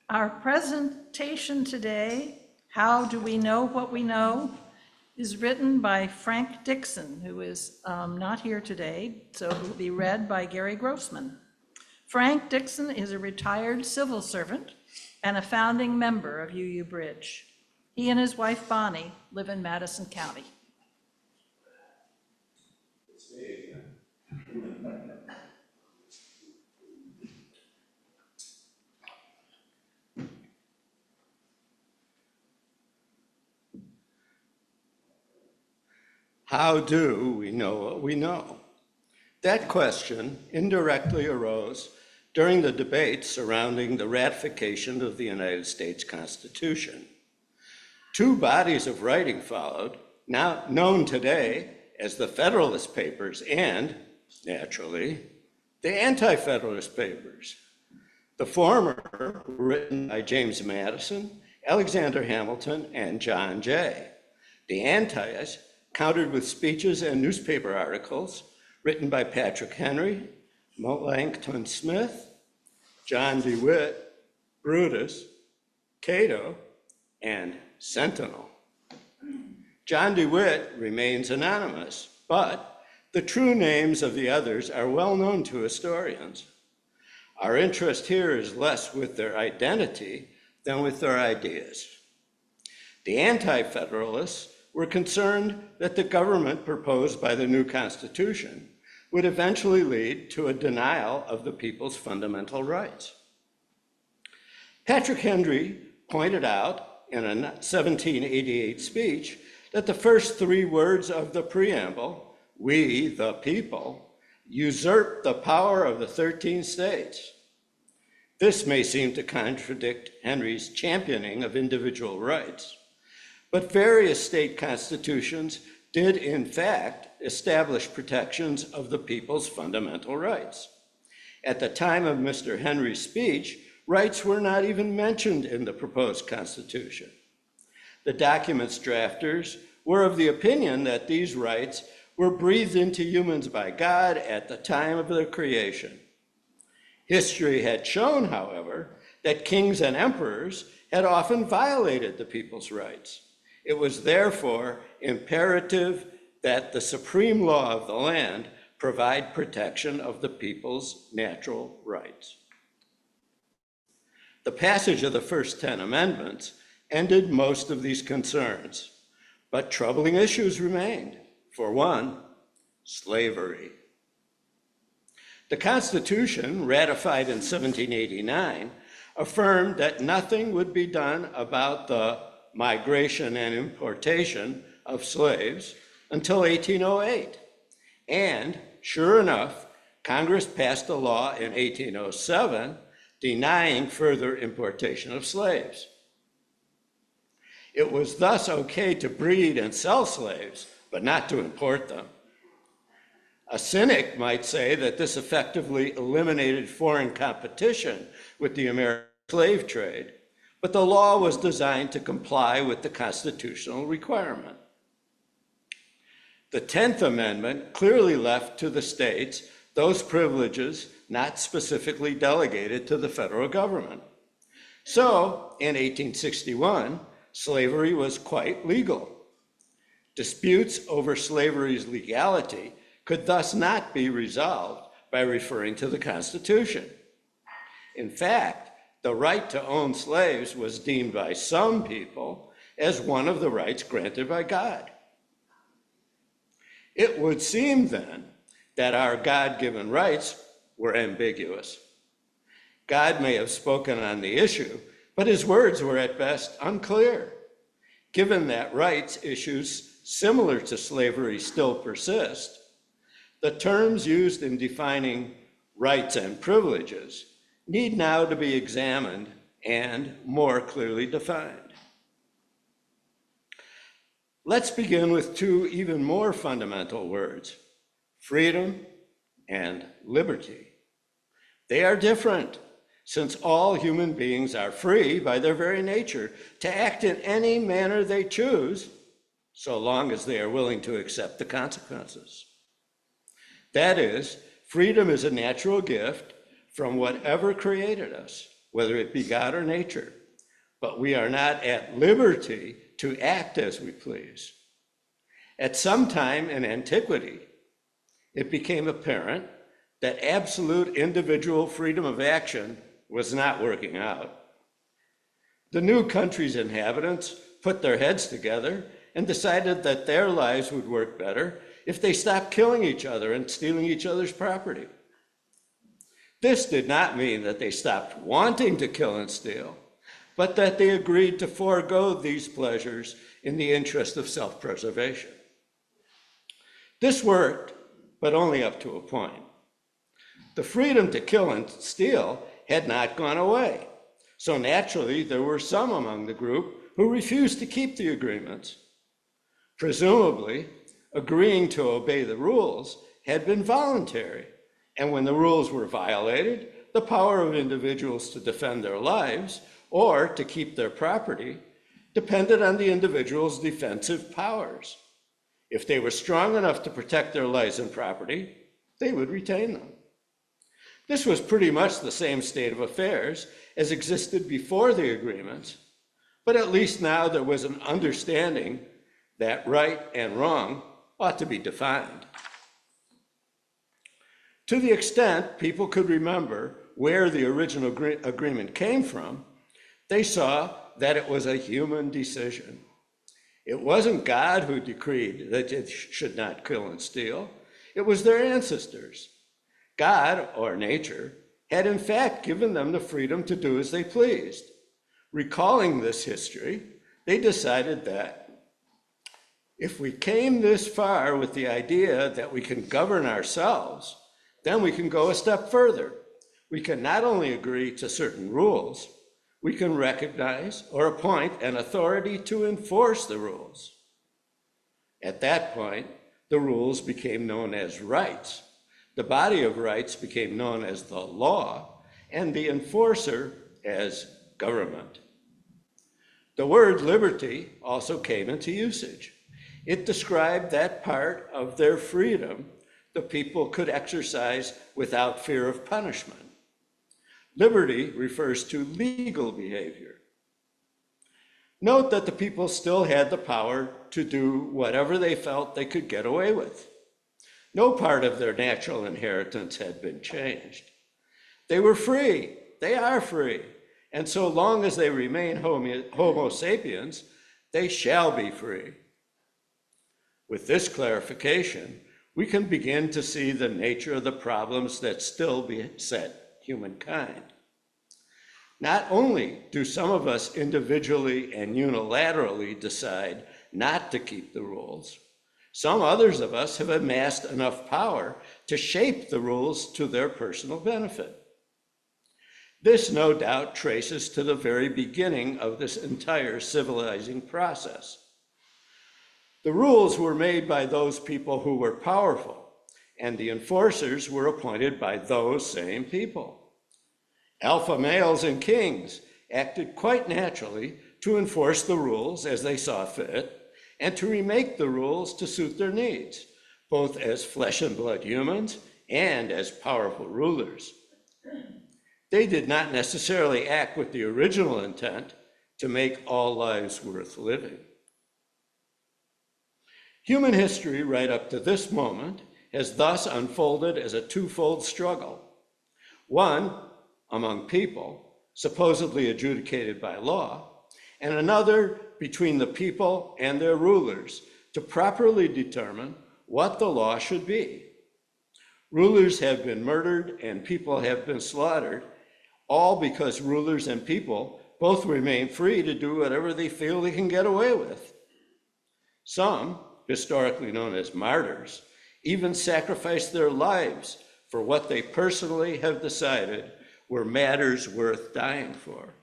Our presentation today, How Do We Know What We Know, is written by Frank Dixon, who is not here today, so it will be read by Gary Grossman. Frank Dixon is a retired civil servant and a founding member of 𝑒𝐞𝐩𝐵. He and his wife Bonnie live in Madison County. How do we know what we know? That question indirectly arose during the debates surrounding the ratification of the United States Constitution. Two bodies of writing followed, now known today as the Federalist Papers and, naturally, the Anti-Federalist Papers. The former were written by James Madison, Alexander Hamilton, and John Jay. The antis countered with speeches and newspaper articles written by Patrick Henry, Langton Smith, John DeWitt, Brutus, Cato, and Sentinel. John DeWitt remains anonymous, but the true names of the others are well known to historians. Our interest here is less with their identity than with their ideas. The Anti-Federalists were concerned that the government proposed by the new Constitution would eventually lead to a denial of the people's fundamental rights. Patrick Henry pointed out in a 1788 speech that the first three words of the preamble, "We, the people," usurped the power of the 13 states. This may seem to contradict Henry's championing of individual rights, but various state constitutions did in fact establish protections of the people's fundamental rights. At the time of Mr. Henry's speech, rights were not even mentioned in the proposed Constitution. The document's drafters were of the opinion that these rights were breathed into humans by God at the time of their creation. History had shown, however, that kings and emperors had often violated the people's rights. It was therefore imperative that the supreme law of the land provide protection of the people's natural rights. The passage of the first 10 amendments ended most of these concerns, but troubling issues remained. For one, slavery. The Constitution, ratified in 1789, affirmed that nothing would be done about the migration and importation of slaves until 1808. And sure enough, Congress passed a law in 1807 denying further importation of slaves. It was thus okay to breed and sell slaves, but not to import them. A cynic might say that this effectively eliminated foreign competition with the American slave trade, but the law was designed to comply with the constitutional requirement. The 10th Amendment clearly left to the states those privileges not specifically delegated to the federal government. So, in 1861, slavery was quite legal. Disputes over slavery's legality could thus not be resolved by referring to the Constitution. In fact, the right to own slaves was deemed by some people as one of the rights granted by God. It would seem then that our God-given rights were ambiguous. God may have spoken on the issue, but his words were at best unclear. Given that rights issues similar to slavery still persist, the terms used in defining rights and privileges need now to be examined and more clearly defined. Let's begin with two even more fundamental words, freedom and liberty. They are different, since all human beings are free by their very nature to act in any manner they choose, so long as they are willing to accept the consequences. That is, freedom is a natural gift from whatever created us. whether it be God or nature, but we are not at liberty to act as we please. At some time in antiquity, it became apparent that absolute individual freedom of action was not working out. The new country's inhabitants put their heads together and decided that their lives would work better if they stopped killing each other and stealing each other's property. This did not mean that they stopped wanting to kill and steal, but that they agreed to forego these pleasures in the interest of self-preservation. This worked, but only up to a point. The freedom to kill and steal had not gone away, so naturally there were some among the group who refused to keep the agreements. Presumably, agreeing to obey the rules had been voluntary, and when the rules were violated, the power of individuals to defend their lives or to keep their property depended on the individual's defensive powers. If they were strong enough to protect their lives and property, they would retain them. This was pretty much the same state of affairs as existed before the agreements, but at least now there was an understanding that right and wrong ought to be defined. To the extent people could remember where the original agreement came from, they saw that it was a human decision. It wasn't God who decreed that it should not kill and steal. It was their ancestors. God, or nature, had in fact given them the freedom to do as they pleased. Recalling this history, they decided that if we came this far with the idea that we can govern ourselves, then we can go a step further. We can not only agree to certain rules, we can recognize or appoint an authority to enforce the rules. At that point, the rules became known as rights. The body of rights became known as the law, and the enforcer as government. The word liberty also came into usage. It described that part of their freedom the people could exercise without fear of punishment. Liberty refers to legal behavior. Note that the people still had the power to do whatever they felt they could get away with. No part of their natural inheritance had been changed. They were free, they are free, and so long as they remain Homo sapiens, they shall be free. With this clarification, we can begin to see the nature of the problems that still beset humankind. Not only do some of us individually and unilaterally decide not to keep the rules, some others of us have amassed enough power to shape the rules to their personal benefit. This, no doubt, traces to the very beginning of this entire civilizing process. The rules were made by those people who were powerful, and the enforcers were appointed by those same people. Alpha males and kings acted quite naturally to enforce the rules as they saw fit, and to remake the rules to suit their needs, both as flesh and blood humans and as powerful rulers. They did not necessarily act with the original intent to make all lives worth living. Human history right up to this moment has thus unfolded as a twofold struggle. One, among people, supposedly adjudicated by law, and another between the people and their rulers to properly determine what the law should be. Rulers have been murdered and people have been slaughtered, all because rulers and people both remain free to do whatever they feel they can get away with. Some, historically known as martyrs, even sacrificed their lives for what they personally have decided were matters worth dying for.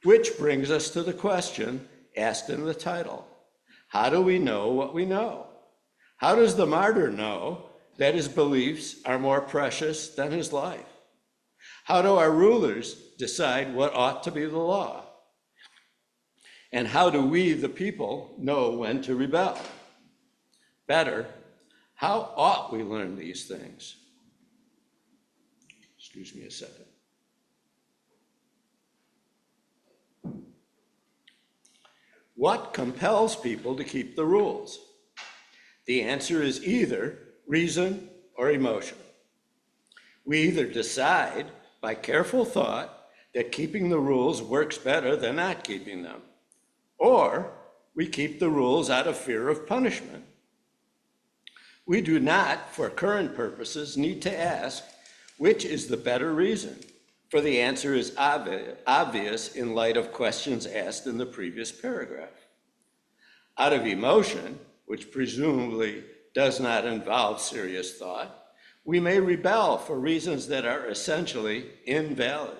Which brings us to the question asked in the title: how do we know what we know? How does the martyr know that his beliefs are more precious than his life? How do our rulers decide what ought to be the law? And how do we, the people, know when to rebel? Better, how ought we learn these things? Excuse me a second. What compels people to keep the rules? The answer is either reason or emotion. We either decide by careful thought that keeping the rules works better than not keeping them, or we keep the rules out of fear of punishment. We do not, for current purposes, need to ask which is the better reason, for the answer is obvious in light of questions asked in the previous paragraph. Out of emotion, which presumably does not involve serious thought, we may rebel for reasons that are essentially invalid.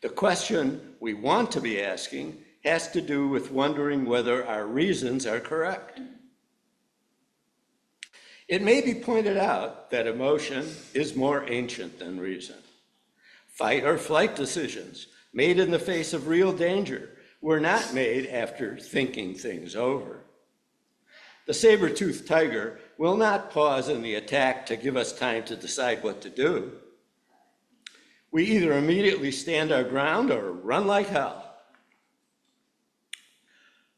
The question we want to be asking has to do with wondering whether our reasons are correct. It may be pointed out that emotion is more ancient than reason. Fight or flight decisions made in the face of real danger were not made after thinking things over. The saber-toothed tiger will not pause in the attack to give us time to decide what to do. We either immediately stand our ground or run like hell.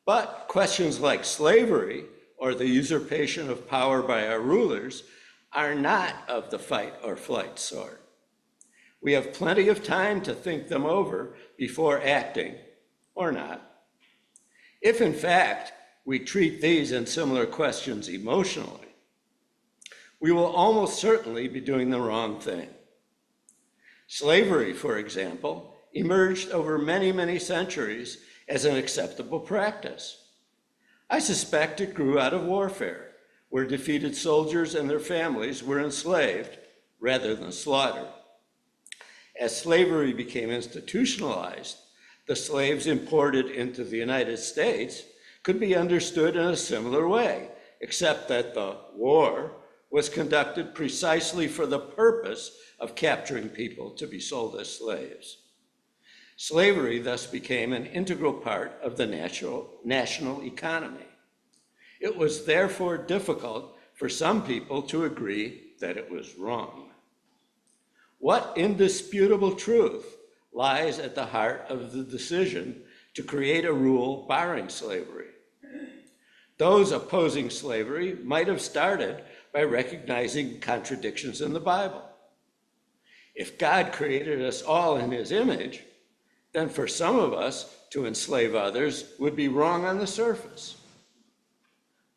But questions like slavery or the usurpation of power by our rulers are not of the fight or flight sort. We have plenty of time to think them over before acting, or not. If in fact we treat these and similar questions emotionally, we will almost certainly be doing the wrong thing. Slavery, for example, emerged over many, many centuries as an acceptable practice. I suspect it grew out of warfare, where defeated soldiers and their families were enslaved rather than slaughtered. As slavery became institutionalized, the slaves imported into the United States could be understood in a similar way, except that the war was conducted precisely for the purpose of capturing people to be sold as slaves. Slavery thus became an integral part of the national economy. It was therefore difficult for some people to agree that it was wrong. What indisputable truth lies at the heart of the decision to create a rule barring slavery? Those opposing slavery might have started by recognizing contradictions in the Bible. If God created us all in his image, then for some of us to enslave others would be wrong on the surface.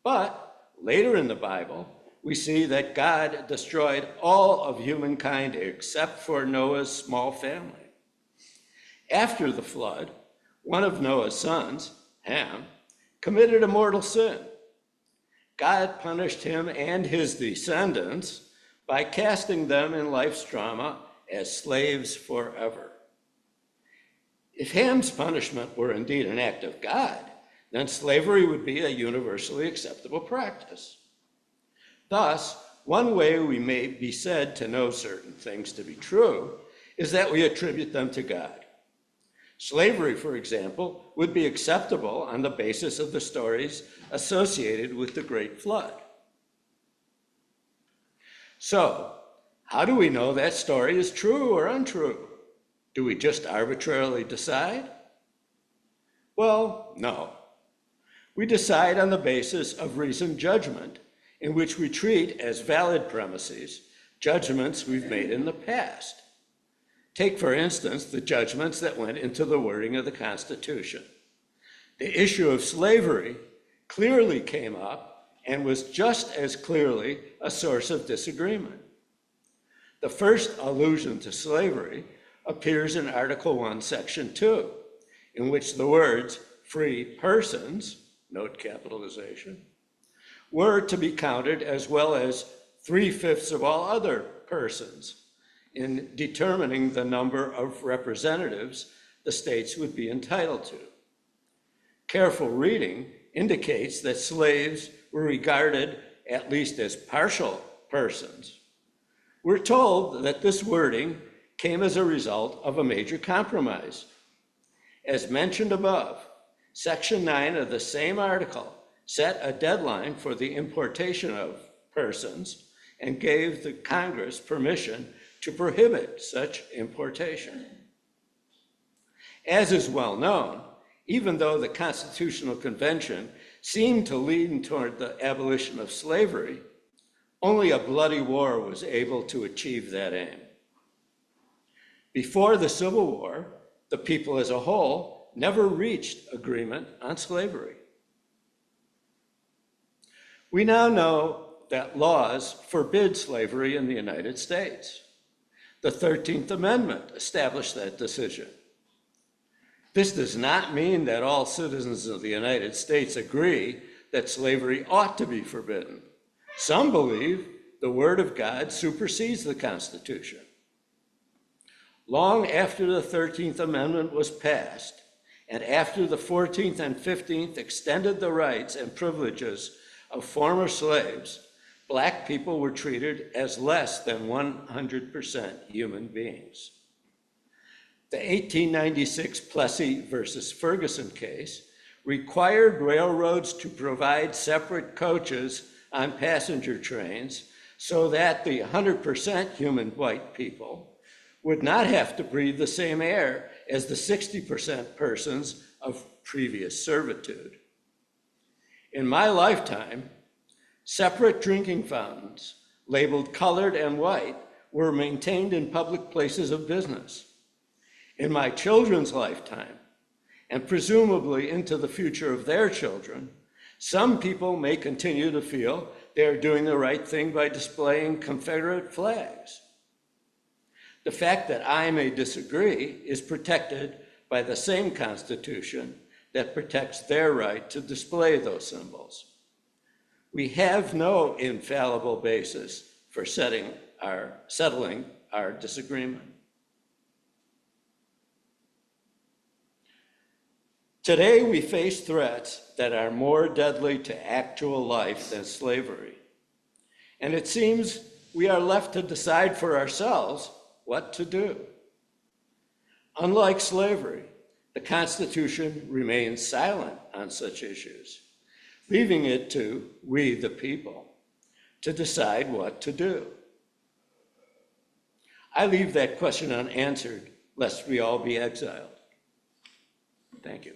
But later in the Bible, we see that God destroyed all of humankind except for Noah's small family. After the flood, one of Noah's sons, Ham, committed a mortal sin. God punished him and his descendants by casting them in life's drama as slaves forever. If Ham's punishment were indeed an act of God, then slavery would be a universally acceptable practice. Thus, one way we may be said to know certain things to be true is that we attribute them to God. Slavery, for example, would be acceptable on the basis of the stories associated with the Great Flood. So, how do we know that story is true or untrue? Do we just arbitrarily decide? Well, no. We decide on the basis of reasoned judgment, in which we treat as valid premises judgments we've made in the past. Take, for instance, the judgments that went into the wording of the Constitution. The issue of slavery clearly came up and was just as clearly a source of disagreement. The first allusion to slavery appears in Article 1, Section 2, in which the words free persons, note capitalization, were to be counted as well as 3/5 of all other persons in determining the number of representatives the states would be entitled to. Careful reading indicates that slaves were regarded at least as partial persons. We're told that this wording came as a result of a major compromise. As mentioned above, Section 9 of the same article set a deadline for the importation of persons and gave the Congress permission to prohibit such importation. As is well known, even though the Constitutional Convention seemed to lean toward the abolition of slavery, only a bloody war was able to achieve that aim. Before the Civil War, the people as a whole never reached agreement on slavery. We now know that laws forbid slavery in the United States. The 13th Amendment established that decision. This does not mean that all citizens of the United States agree that slavery ought to be forbidden. Some believe the Word of God supersedes the Constitution. Long after the 13th Amendment was passed, and after the 14th and 15th extended the rights and privileges of former slaves, Black people were treated as less than 100% human beings. The 1896 Plessy versus Ferguson case required railroads to provide separate coaches on passenger trains so that the 100% human white people would not have to breathe the same air as the 60% persons of previous servitude. In my lifetime, separate drinking fountains labeled colored and white were maintained in public places of business. In my children's lifetime, and presumably into the future of their children, some people may continue to feel they are doing the right thing by displaying Confederate flags. The fact that I may disagree is protected by the same Constitution that protects their right to display those symbols. We have no infallible basis for settling our disagreement. Today, we face threats that are more deadly to actual life than slavery. And it seems we are left to decide for ourselves what to do. Unlike slavery, the Constitution remains silent on such issues, leaving it to we, the people, to decide what to do. I leave that question unanswered, lest we all be exiled. Thank you.